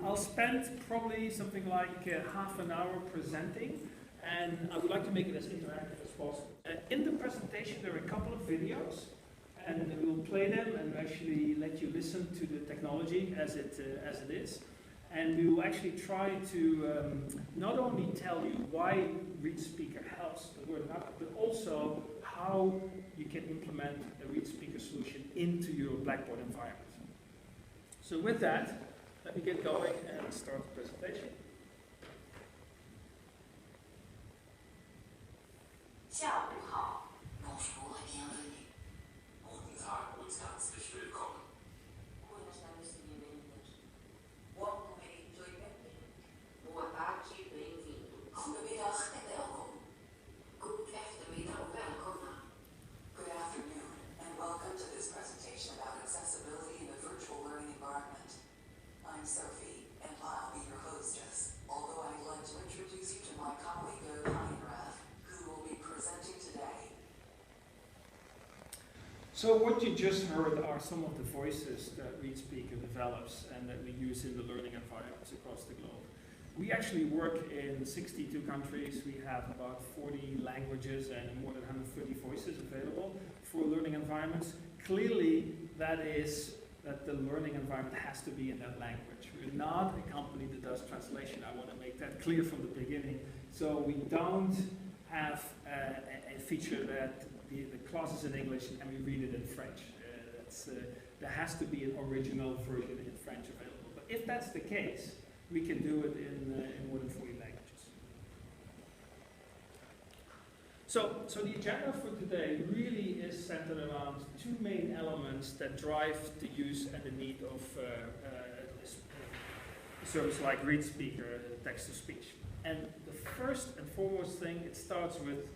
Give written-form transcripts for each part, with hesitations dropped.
I'll spend probably something like half an hour presenting, and I would like to make it as interactive as possible. In the presentation there are a couple of videos, and we'll play them and actually let you listen to the technology as it is. And we will actually try to not only tell you why ReadSpeaker helps the learning outcome, but also how you can implement a ReadSpeaker solution into your Blackboard environment. So with that, let me get going and start the presentation. 下午好 Bonjour et bienvenue. Guten Tag und herzlich willkommen. Buenas tardes y bienvenidos. Buon pomeriggio e benvenuti. Boa tarde e bem-vindo. Goedemiddag en welkom. Good afternoon and welcome. Good afternoon, and welcome to this presentation about accessibility in a virtual learning environment. I'm Sophie, and I'll be your hostess, although I'd like to introduce you to my colleague, Conrad, who will be presenting today. So what you just heard are some of the voices that ReadSpeaker develops and that we use in the learning environments across the globe. We actually work in 62 countries. We have about 40 languages and more than 130 voices available for learning environments. Clearly, that the learning environment has to be in that language. We're not a company that does translation. I want to make that clear from the beginning. So we don't have a feature that the class is in English and we read it in French. There has to be an original version in French available. But if that's the case, we can do it in more than 40 languages. So the agenda for today really is centered around two main elements that drive the use and the need of a service like ReadSpeaker, text-to-speech. And the first and foremost thing it starts with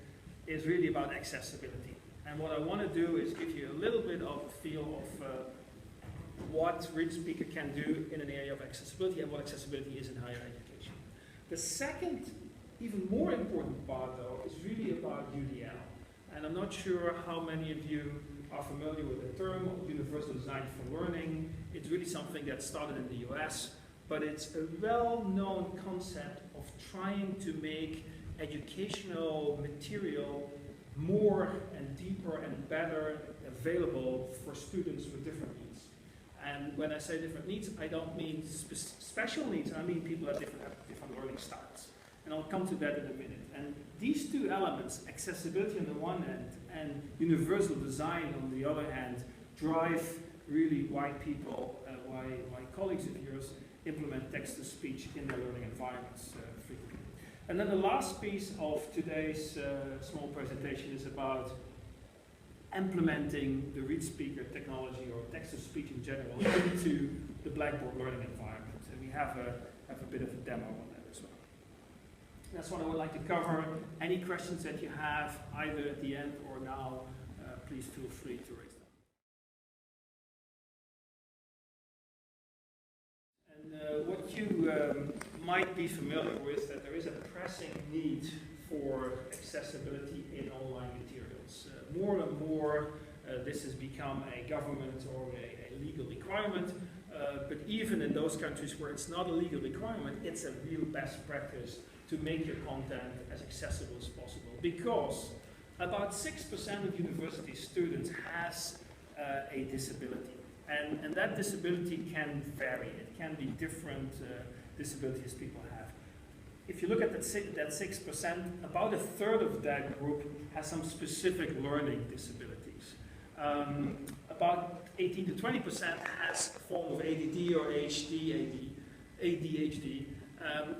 is really about accessibility. And what I want to do is give you a little bit of a feel of what ReadSpeaker can do in an area of accessibility and what accessibility is in higher education. The second, even more important part though, is really about UDL. And I'm not sure how many of you are familiar with the term Universal Design for Learning. It's really something that started in the US, but it's a well-known concept of trying to make educational material more and deeper and better available for students with different needs. And when I say different needs, I don't mean special needs, I mean people have different learning styles. And I'll come to that in a minute. And these two elements, accessibility on the one hand and universal design on the other hand, drive really why people, why colleagues of yours implement text-to-speech in their learning environments frequently. And then the last piece of today's small presentation is about implementing the ReadSpeaker technology or text-to-speech in general into the Blackboard learning environment. And we have a bit of a demo on that as well. That's what I would like to cover. Any questions that you have, either at the end or now, please feel free to raise them. And what you might be familiar with, that there is a pressing need for accessibility in online materials. More and more, this has become a government or a legal requirement, but even in those countries where it's not a legal requirement, it's a real best practice to make your content as accessible as possible, because about 6% of university students has a disability. And that disability can vary. It can be different disabilities people have. If you look at that 6%, about a third of that group has some specific learning disabilities. About 18 to 20% has a form of ADD or ADHD.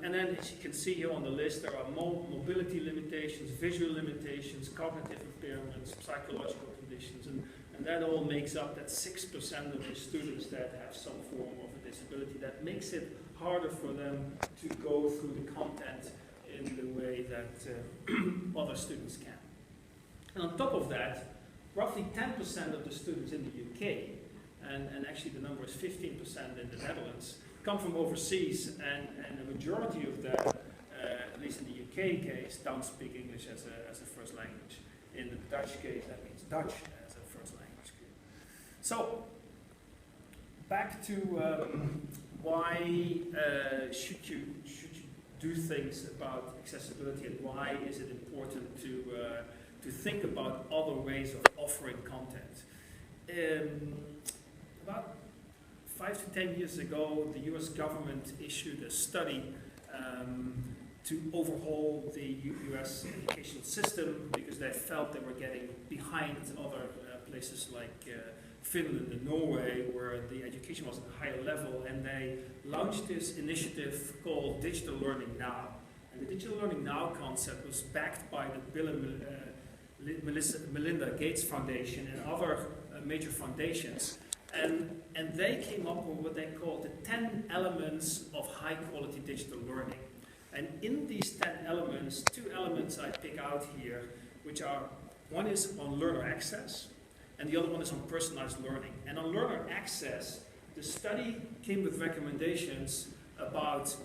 And then, as you can see here on the list, there are mobility limitations, visual limitations, cognitive impairments, psychological conditions, and that all makes up that 6% of the students that have some form of a disability. That makes it harder for them to go through the content in the way that other students can. And on top of that, roughly 10% of the students in the UK, and actually the number is 15% in the Netherlands, come from overseas, and the majority of them, at least in the UK case, don't speak English as a first language. In the Dutch case, that means Dutch as a first language. So, back to why should you do things about accessibility, and why is it important to think about other ways of offering content? About 5 to 10 years ago, the US government issued a study to overhaul the US educational system because they felt they were getting behind other places like Finland and Norway, where the education was at a higher level, and they launched this initiative called Digital Learning Now. And the Digital Learning Now concept was backed by the Bill and Melinda Gates Foundation and other major foundations. And they came up with what they called the 10 elements of high quality digital learning. And in these 10 elements, 2 elements I pick out here, which are, one is on learner access, and the other one is on personalized learning. And on learner access, the study came with recommendations about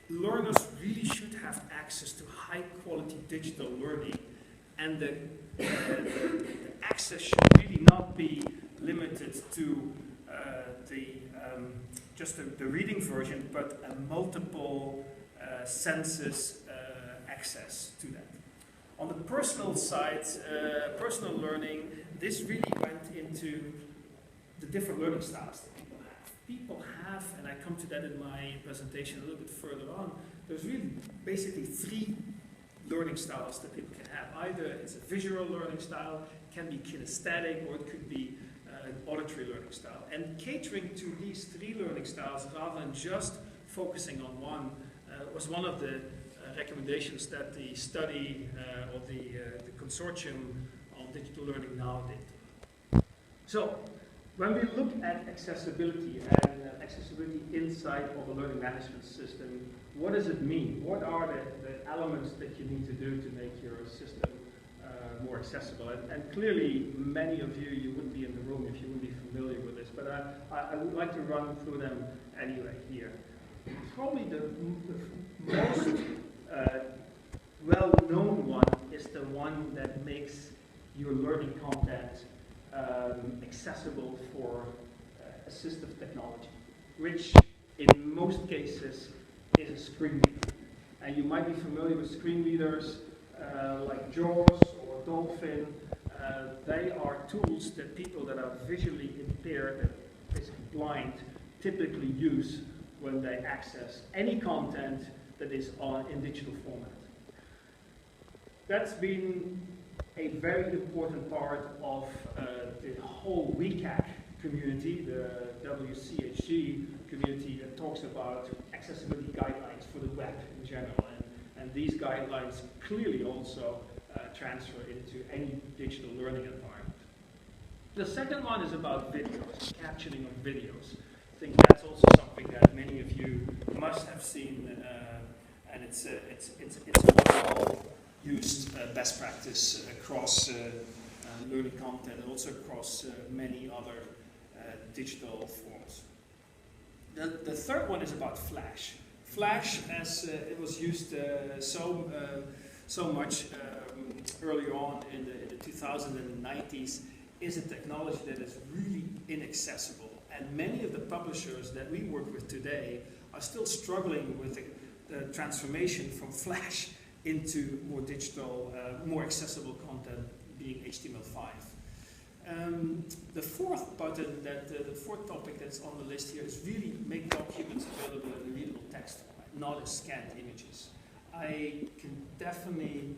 learners really should have access to high quality digital learning, and the access should really not be limited to just the reading version, but a multiple senses access to that. On the personal side, personal learning, this really went into the different learning styles that people have. People have, and I come to that in my presentation a little bit further on, there's really basically 3 learning styles that people can have. Either it's a visual learning style, can be kinesthetic, or it could be an auditory learning style. And catering to these 3 learning styles rather than just focusing on one was one of the recommendations that the study or the consortium on digital learning now did. So, when we look at accessibility and accessibility inside of a learning management system, what does it mean? What are the elements that you need to do to make your system more accessible? And clearly, many of you wouldn't be in the room if you wouldn't be familiar with this, but I would like to run through them anyway here. Probably the most well-known one is the one that makes your learning content accessible for assistive technology, which in most cases is a screen reader. And you might be familiar with screen readers like JAWS or Dolphin. They are tools that people that are visually impaired, and basically blind, typically use when they access any content that is in digital format. That's been a very important part of the whole WCAG community, the WCAG community that talks about accessibility guidelines for the web in general. And these guidelines clearly also transfer into any digital learning environment. The second one is about videos, captioning of videos. I think that's also something that many of you must have seen, and it's a well-used best practice across learning content and also across many other digital forms. The third one is about Flash. Flash, as it was used so much earlier on in the 2000s and 90s, is a technology that is really inaccessible. And many of the publishers that we work with today are still struggling with the transformation from Flash into more digital, more accessible content, being HTML5. The fourth button, the fourth topic that's on the list here is really make documents available in readable text format, not as scanned images. I can definitely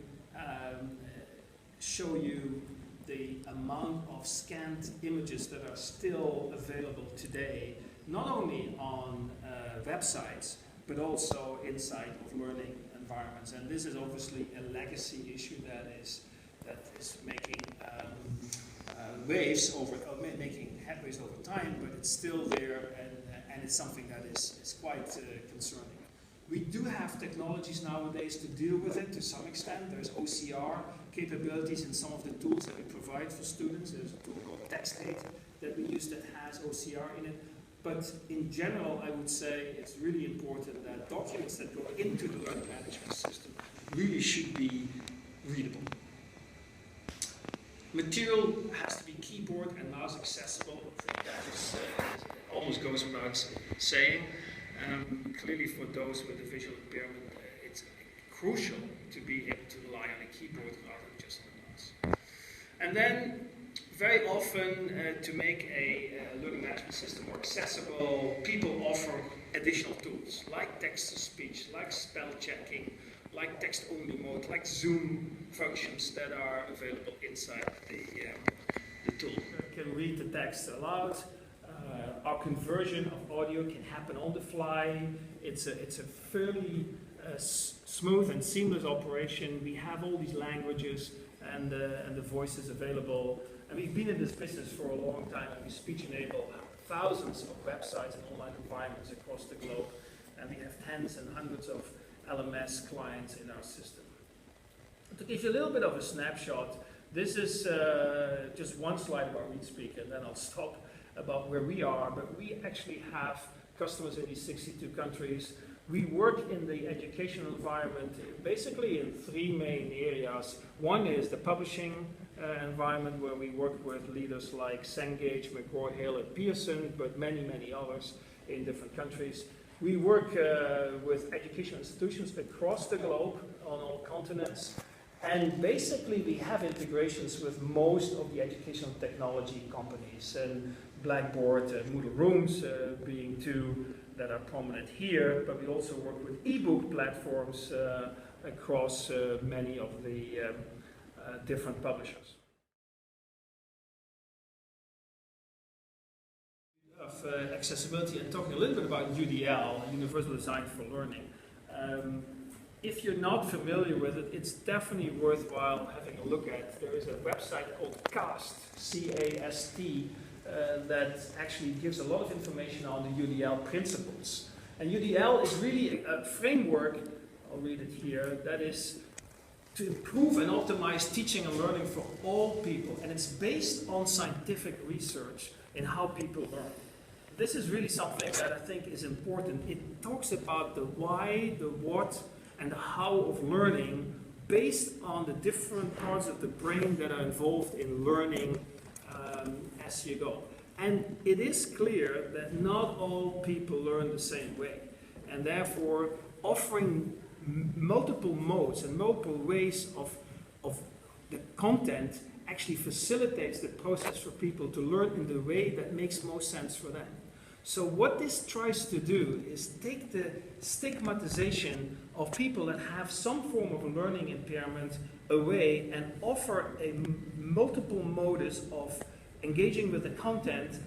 show you the amount of scanned images that are still available today, not only on websites, but also inside of learning environments. And this is obviously a legacy issue that is making making headways over time, but it's still there, and it's something that is quite concerning. We do have technologies nowadays to deal with it to some extent. There's OCR capabilities in some of the tools that we provide for students. There's a tool called TextAid that we use that has OCR in it. But in general, I would say it's really important that documents that go into the learning management system really should be readable. Material has to be keyboard and mouse accessible. I think that is almost goes without saying. Clearly for those with a visual impairment, it's crucial to be able to rely on a keyboard rather than just on a mouse. And then, very often, to make a learning management system more accessible, people offer additional tools, like text-to-speech, like spell checking, like text-only mode, like Zoom functions that are available inside the tool. You can read the text aloud. Our conversion of audio can happen on the fly. It's a fairly smooth and seamless operation. We have all these languages and the voices available. And we've been in this business for a long time, and we speech enable thousands of websites and online environments across the globe. And we have tens and hundreds of LMS clients in our system. To give you a little bit of a snapshot, this is just one slide about ReadSpeaker, and then I'll stop about where we are. But we actually have customers in these 62 countries. We work in the educational environment basically in three main areas. One is the publishing environment, where we work with leaders like Cengage, McGraw-Hill, and Pearson, but many, many others in different countries. We work with educational institutions across the globe on all continents. And basically we have integrations with most of the educational technology companies, and Blackboard and Moodle Rooms being two that are prominent here, but we also work with ebook platforms across many of the different publishers. Of accessibility, and talking a little bit about UDL, Universal Design for Learning. If you're not familiar with it, it's definitely worthwhile having a look at. There is a website called CAST, C-A-S-T, that actually gives a lot of information on the UDL principles. And UDL is really a framework, I'll read it here, that is to improve and optimize teaching and learning for all people. And it's based on scientific research in how people learn. This is really something that I think is important. It talks about the why, the what, and the how of learning based on the different parts of the brain that are involved in learning as you go. And it is clear that not all people learn the same way. And therefore, offering multiple modes and multiple ways of the content actually facilitates the process for people to learn in the way that makes most sense for them. So what this tries to do is take the stigmatization of people that have some form of a learning impairment away and offer a multiple modus of engaging with the content,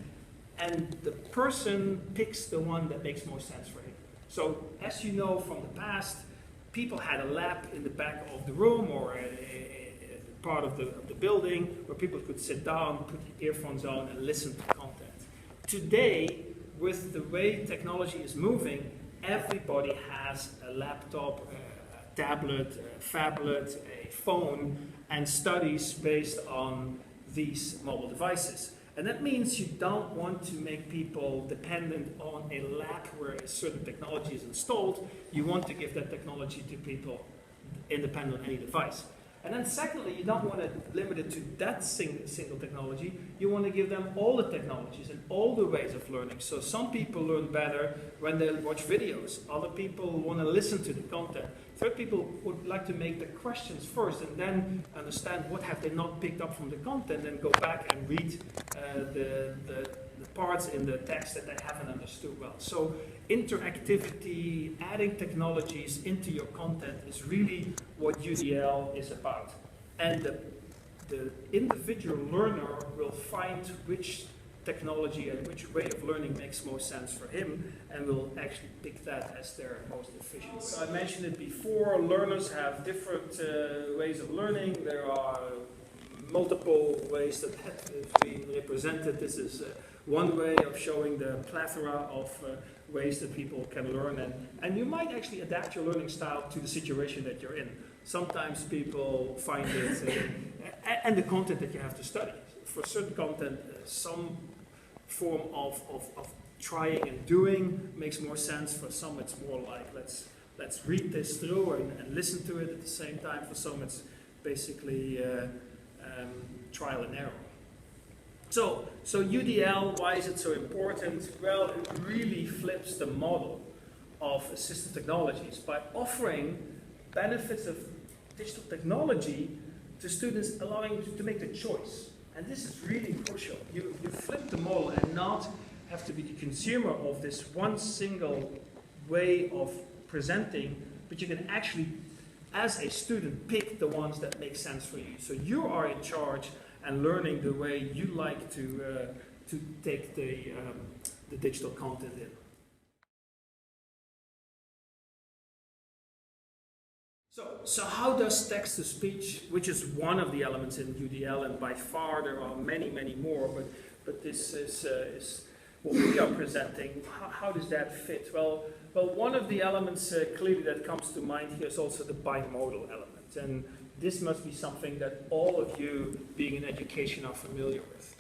and the person picks the one that makes most sense for him. So as you know from the past, people had a lab in the back of the room or a part of the building where people could sit down, put earphones on, and listen to content. Today, with the way technology is moving, everybody has a laptop, a tablet, a phablet, a phone, and studies based on these mobile devices. And that means you don't want to make people dependent on a lab where a certain technology is installed. You want to give that technology to people independent on any device. And then secondly, you don't want to limit it to that single technology. You want to give them all the technologies and all the ways of learning. So some people learn better when they watch videos. Other people want to listen to the content. Third people would like to make the questions first and then understand what have they not picked up from the content and go back and read the parts in the text that they haven't understood well. So interactivity, adding technologies into your content is really what UDL is about. And the individual learner will find which technology and which way of learning makes most sense for him, and will actually pick that as their most efficient way. So I mentioned it before, learners have different ways of learning. There are multiple ways that have been represented. This is one way of showing the plethora of ways that people can learn, and you might actually adapt your learning style to the situation that you're in. Sometimes people find it, and the content that you have to study. For certain content, some form of trying and doing makes more sense. For some, it's more like let's read this through and listen to it at the same time. For some, it's basically trial and error. So UDL, why is it so important? Well, it really flips the model of assistive technologies by offering benefits of digital technology to students, allowing them to make the choice. And this is really crucial. You flip the model and not have to be the consumer of this one single way of presenting, but you can actually, as a student, pick the ones that make sense for you. So you are in charge and learning the way you like to take the digital content in. So how does text-to-speech, which is one of the elements in UDL, and by far there are many, many more, but this is what we are presenting. How does that fit? Well, one of the elements clearly that comes to mind here is also the bimodal element. And this must be something that all of you, being in education, are familiar with.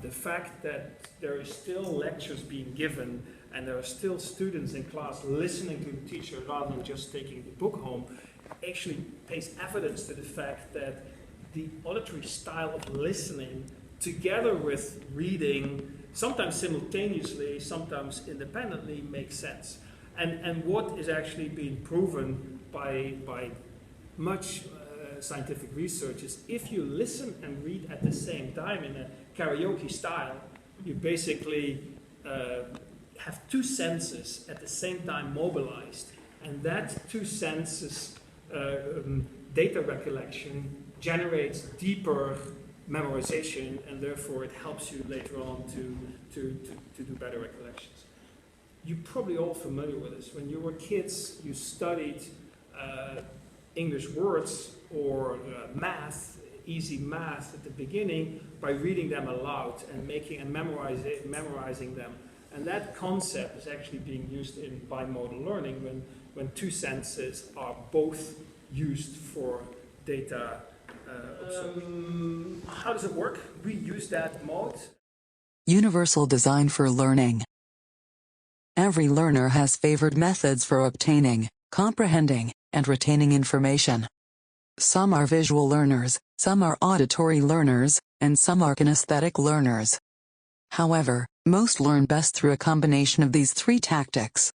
The fact that there is still lectures being given and there are still students in class listening to the teacher rather than just taking the book home actually pays evidence to the fact that the auditory style of listening together with reading, sometimes simultaneously, sometimes independently, makes sense. And what is actually being proven by much scientific research is if you listen and read at the same time in a karaoke style, you basically have two senses at the same time mobilized. And that two senses data recollection generates deeper memorization, and therefore it helps you later on to do better recollections. You're probably all familiar with this. When you were kids, you studied English words or math, easy math at the beginning by reading them aloud and memorizing them. And that concept is actually being used in bimodal learning when two senses are both used for data how does it work? We use that mode. Universal design for learning. Every learner has favored methods for obtaining, comprehending, and retaining information. Some are visual learners, some are auditory learners, and some are kinesthetic learners. However, most learn best through a combination of these three tactics.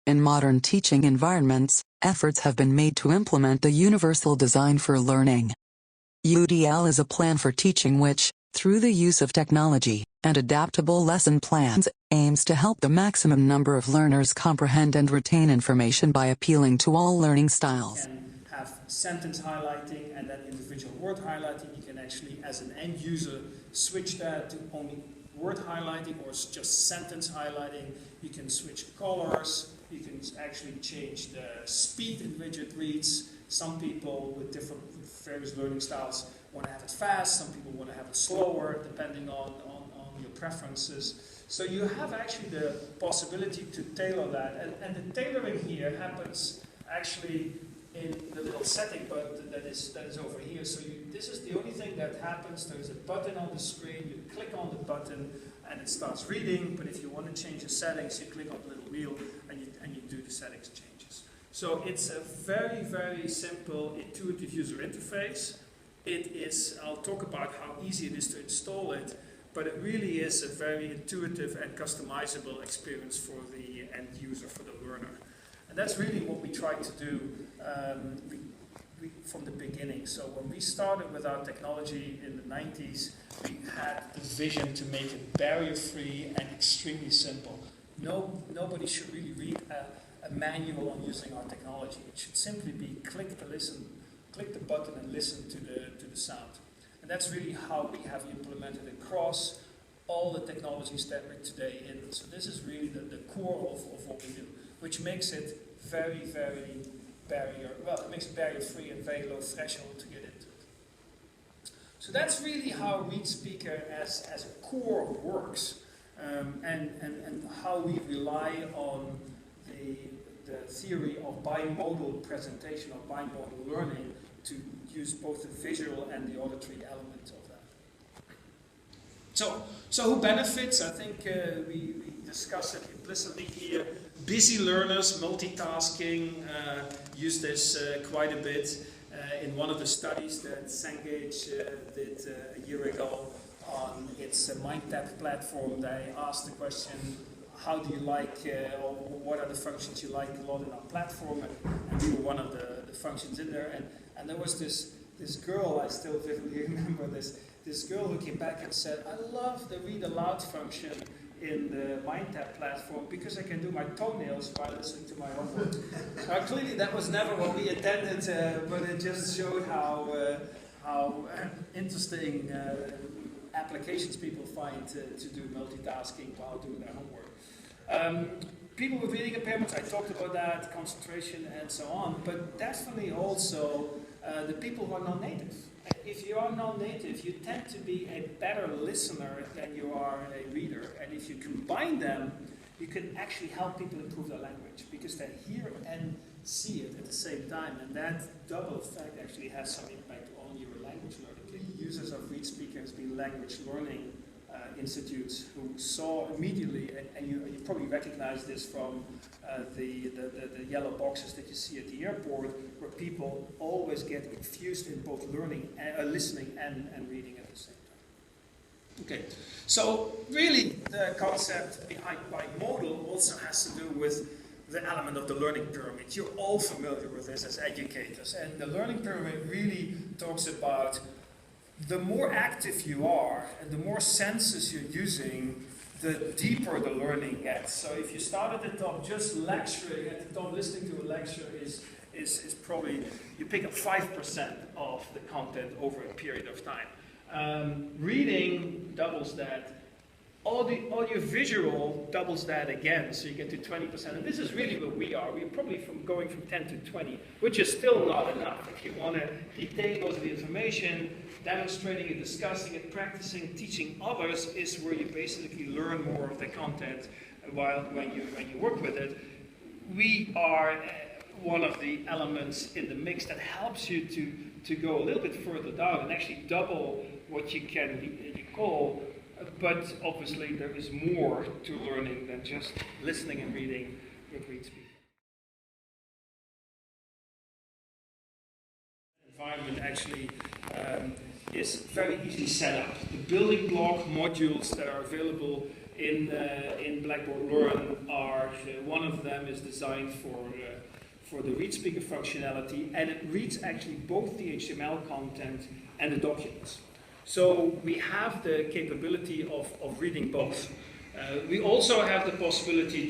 In modern teaching environments, efforts have been made to implement the universal design for learning. UDL is a plan for teaching which, through the use of technology and adaptable lesson plans, aims to help the maximum number of learners comprehend and retain information by appealing to all learning styles. You can have sentence highlighting and then individual word highlighting. You can actually, as an end user, switch that to only word highlighting or just sentence highlighting. You can switch colors. You can actually change the speed in which it reads. Some people with various learning styles want to have it fast. Some people want to have it slower, depending on your preferences. So you have actually the possibility to tailor that. And the tailoring here happens actually in the little setting button that is over here. So this is the only thing that happens. There is a button on the screen. You click on the button and it starts reading. But if you want to change the settings, you click on the little wheel and you do the settings changes. So it's a very, very simple, intuitive user interface. It is, I'll talk about how easy it is to install it, but it really is a very intuitive and customizable experience for the end user, for the learner. And that's really what we tried to do from the beginning. So when we started with our technology in the 90s, we had the vision to make it barrier-free and extremely simple. Nobody should really read a manual on using our technology. It should simply be click the button and listen to the sound. And that's really how we have implemented across all the technologies that we're today in. So this is really the core of what we do, which makes it very, very it makes it barrier-free and very low threshold to get into it. So that's really how ReadSpeaker as a core works, and how we rely on the theory of bimodal presentation, or bimodal learning, to use both the visual and the auditory element of that. So who benefits? I think we discussed it implicitly here. Busy learners, multitasking, use this quite a bit. In one of the studies that Cengage did a year ago, on its MindTap platform. They asked the question, how do you like, or what are the functions you like a lot in our platform? And we were one of the functions in there. And there was this girl, I still vividly remember this girl who came back and said, I love the read aloud function in the MindTap platform because I can do my toenails while listening to my homework. Clearly that was never what we intended, but it just showed how interesting applications people find to do multitasking while doing their homework. People with reading impairments, I talked about that, concentration and so on, but definitely also the people who are non-native. If you are non-native, you tend to be a better listener than you are a reader. And if you combine them, you can actually help people improve their language because they hear and see it at the same time. And that double effect actually has some impact on your language learning. The users of ReadSpeaker has been language learning institutes who saw immediately, and you probably recognize this from the yellow boxes that you see at the airport, where people always get infused in both learning, listening and reading at the same time. Okay, so really the concept behind Bimodal also has to do with the element of the learning pyramid. You're all familiar with this as educators, and the learning pyramid really talks about the more active you are and the more senses you're using, the deeper the learning gets. So if you start at the top, just lecturing at the top, listening to a lecture is probably, you pick up 5% of the content over a period of time. Reading doubles that. Audio-visual doubles that again, so you get to 20%. And this is really where we are. We're probably going from 10 to 20, which is still not enough. If you want to retain most of the information, demonstrating it, discussing it, practicing, teaching others is where you basically learn more of the content when you work with it. We are one of the elements in the mix that helps you to go a little bit further down and actually double what you can recall. But obviously there is more to learning than just listening and reading with ReadSpeaker. Environment actually is very easily set up. The building block modules that are available in Blackboard Learn are, one of them is designed for the ReadSpeaker functionality, and it reads actually both the HTML content and the documents. So we have the capability of reading both. We also have the possibility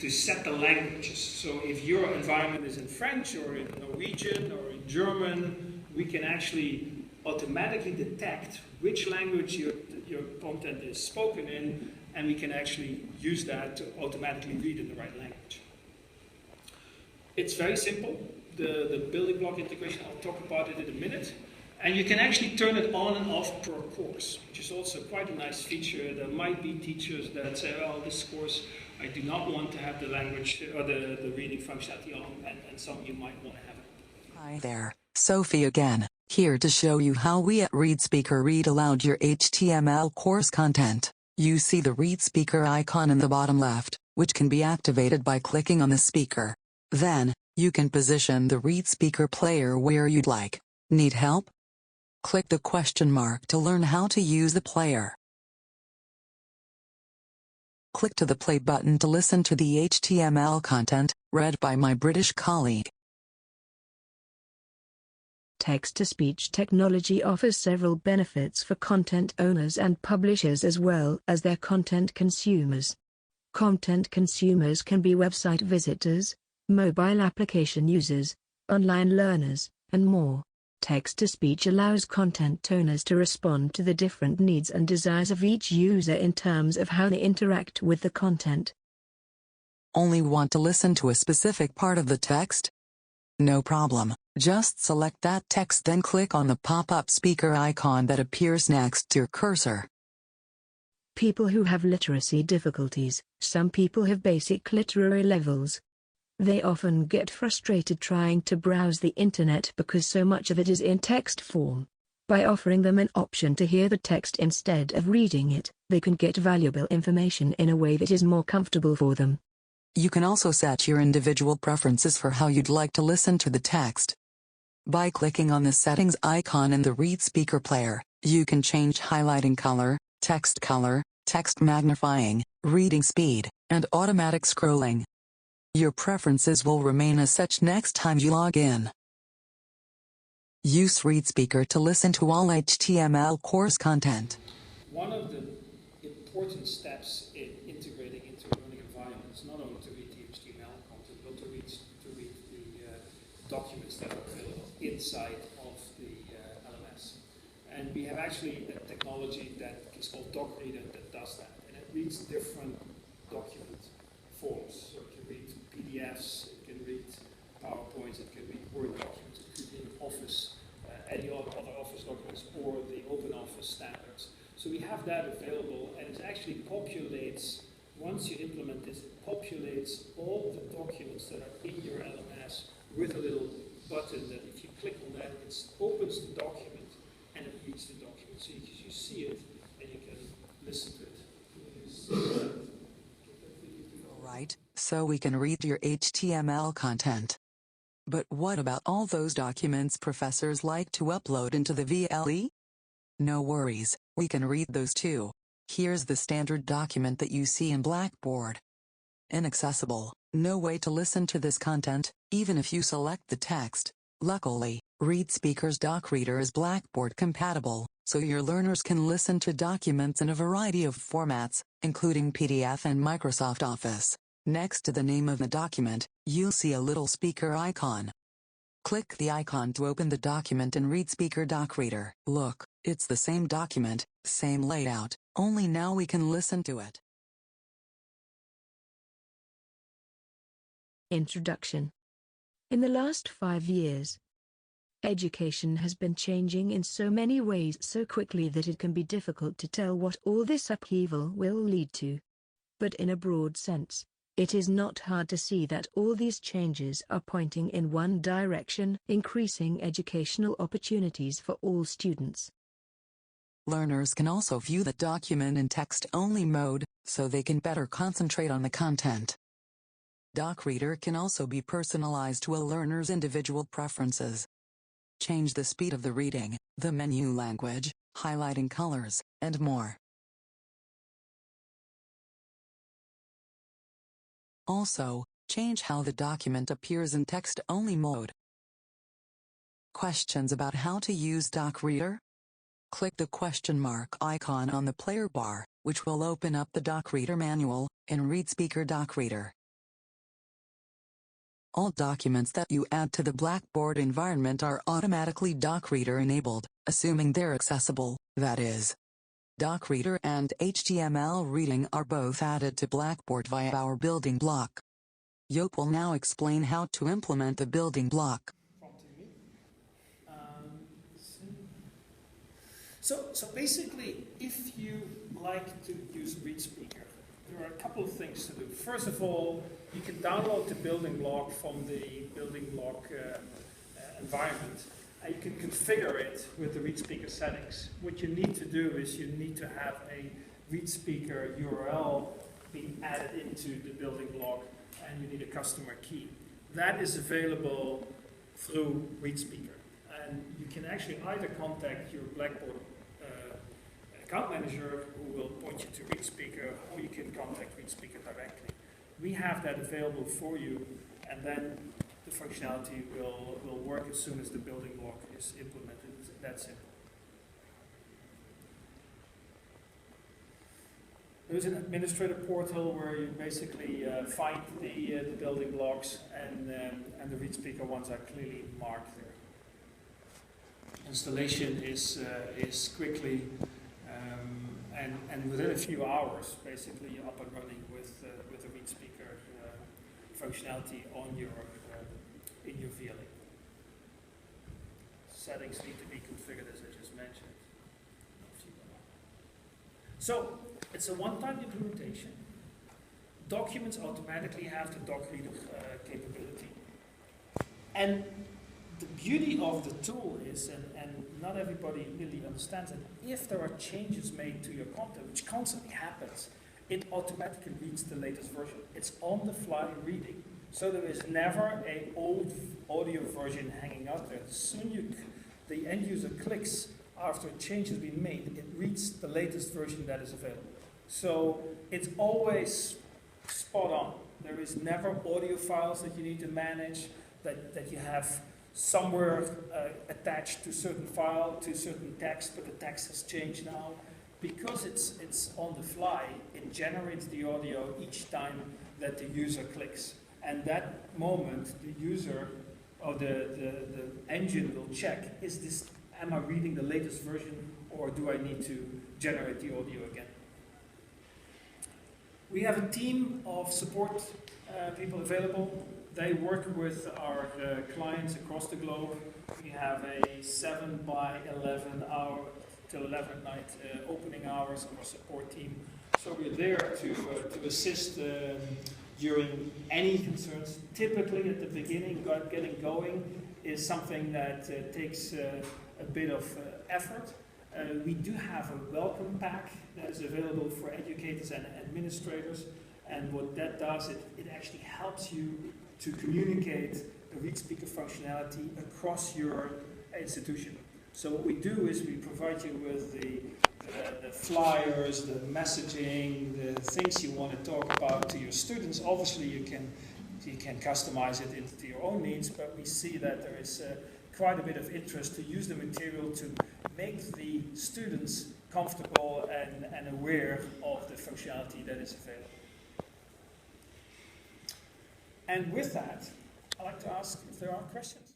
to set the languages. So if your environment is in French or in Norwegian or in German, we can actually automatically detect which language your content is spoken in, and we can actually use that to automatically read in the right language. It's very simple, the building block integration. I'll talk about it in a minute. And you can actually turn it on and off per course, which is also quite a nice feature. There might be teachers that say, well, this course, I do not want to have the language or the reading functionality on, and some you might want to have it. Hi there, Sophie again, here to show you how we at ReadSpeaker read aloud your HTML course content. You see the ReadSpeaker icon in the bottom left, which can be activated by clicking on the speaker. Then, you can position the ReadSpeaker player where you'd like. Need help? Click the question mark to learn how to use the player. Click to the play button to listen to the HTML content, read by my British colleague. Text-to-speech technology offers several benefits for content owners and publishers as well as their content consumers. Content consumers can be website visitors, mobile application users, online learners, and more. Text-to-speech allows content owners to respond to the different needs and desires of each user in terms of how they interact with the content. Only want to listen to a specific part of the text? No problem, just select that text, then click on the pop-up speaker icon that appears next to your cursor. People who have literacy difficulties. Some people have basic literary levels. They often get frustrated trying to browse the internet because so much of it is in text form. By offering them an option to hear the text instead of reading it, they can get valuable information in a way that is more comfortable for them. You can also set your individual preferences for how you'd like to listen to the text. By clicking on the settings icon in the ReadSpeaker player, You can change highlighting color, text magnifying, reading speed, and automatic scrolling. Your preferences will remain as such next time you log in. Use ReadSpeaker to listen to all HTML course content. One of the important steps in integrating into a learning environment is not only to read the HTML content, but to read the documents that are available inside of the LMS. And we have actually a technology that is called docReader that does that. And it reads different document forms. So it can read PDFs, it can read PowerPoints, it can read Word documents, it can read Office, any other Office documents, or the Open Office standards. So we have that available, and it actually populates, once you implement this, it populates all the documents that are in your LMS with a little button that if you click on that, it opens the document and it reads the document. So you see it and you can listen to it. Right, so we can read your HTML content. But what about all those documents professors like to upload into the VLE? No worries, we can read those too. Here's the standard document that you see in Blackboard. Inaccessible, no way to listen to this content, even if you select the text. Luckily, ReadSpeaker's docReader is Blackboard compatible, so your learners can listen to documents in a variety of formats, including PDF and Microsoft Office. Next to the name of the document, you'll see a little speaker icon. Click the icon to open the document in ReadSpeaker docReader. Look, it's the same document, same layout, only now we can listen to it. Introduction. In the last 5 years, education has been changing in so many ways so quickly that it can be difficult to tell what all this upheaval will lead to. But in a broad sense, it is not hard to see that all these changes are pointing in one direction, increasing educational opportunities for all students. Learners can also view the document in text-only mode, so they can better concentrate on the content. docReader can also be personalized to a learner's individual preferences. Change the speed of the reading, the menu language, highlighting colors, and more. Also, change how the document appears in text-only mode. Questions about how to use docReader? Click the question mark icon on the player bar, which will open up the docReader manual in ReadSpeaker docReader. All documents that you add to the Blackboard environment are automatically docReader enabled, assuming they're accessible, that is. docReader and HTML reading are both added to Blackboard via our building block. Joop will now explain how to implement the building block. So basically, if you like to use ReadSpeaker, there are a couple of things to do. First of all, you can download the building block from the building block environment. And you can configure it with the ReadSpeaker settings. What you need to do is you need to have a ReadSpeaker URL being added into the building block, and you need a customer key. That is available through ReadSpeaker. And you can actually either contact your Blackboard account manager, who will point you to ReadSpeaker, or you can contact ReadSpeaker directly. We have that available for you, and then the functionality will work as soon as the building block is implemented. It's that simple. There's an administrator portal where you basically find the building blocks, and the ReadSpeaker ones are clearly marked there. Installation is quickly, and within a few hours, basically you're up and running with the ReadSpeaker functionality on your in your VLE. Settings need to be configured as I just mentioned. So it's a one-time implementation. Documents automatically have the docReader capability. And the beauty of the tool is, and not everybody really understands it, if there are changes made to your content, which constantly happens, it automatically reads the latest version. It's on-the-fly reading. So there is never an old audio version hanging out there. As soon as the end user clicks after a change has been made, it reads the latest version that is available. So it's always spot on. There is never audio files that you need to manage, that you have somewhere attached to a certain file, to a certain text, but the text has changed now. Because it's on the fly, it generates the audio each time that the user clicks. And that moment, the user or the engine will check, am I reading the latest version, or do I need to generate the audio again? We have a team of support people available. They work with our clients across the globe. We have a 7 by 11 hour till 11 at night opening hours of our support team. So we're there to assist during any concerns. Typically at the beginning, getting going is something that takes a bit of effort. We do have a welcome pack that is available for educators and administrators, and what that does, it actually helps you to communicate the ReadSpeaker functionality across your institution. So what we do is we provide you with the flyers, the messaging, the things you want to talk about to your students. Obviously you can customize it into your own needs, but we see that there is quite a bit of interest to use the material to make the students comfortable and aware of the functionality that is available. And with that, I'd like to ask if there are questions.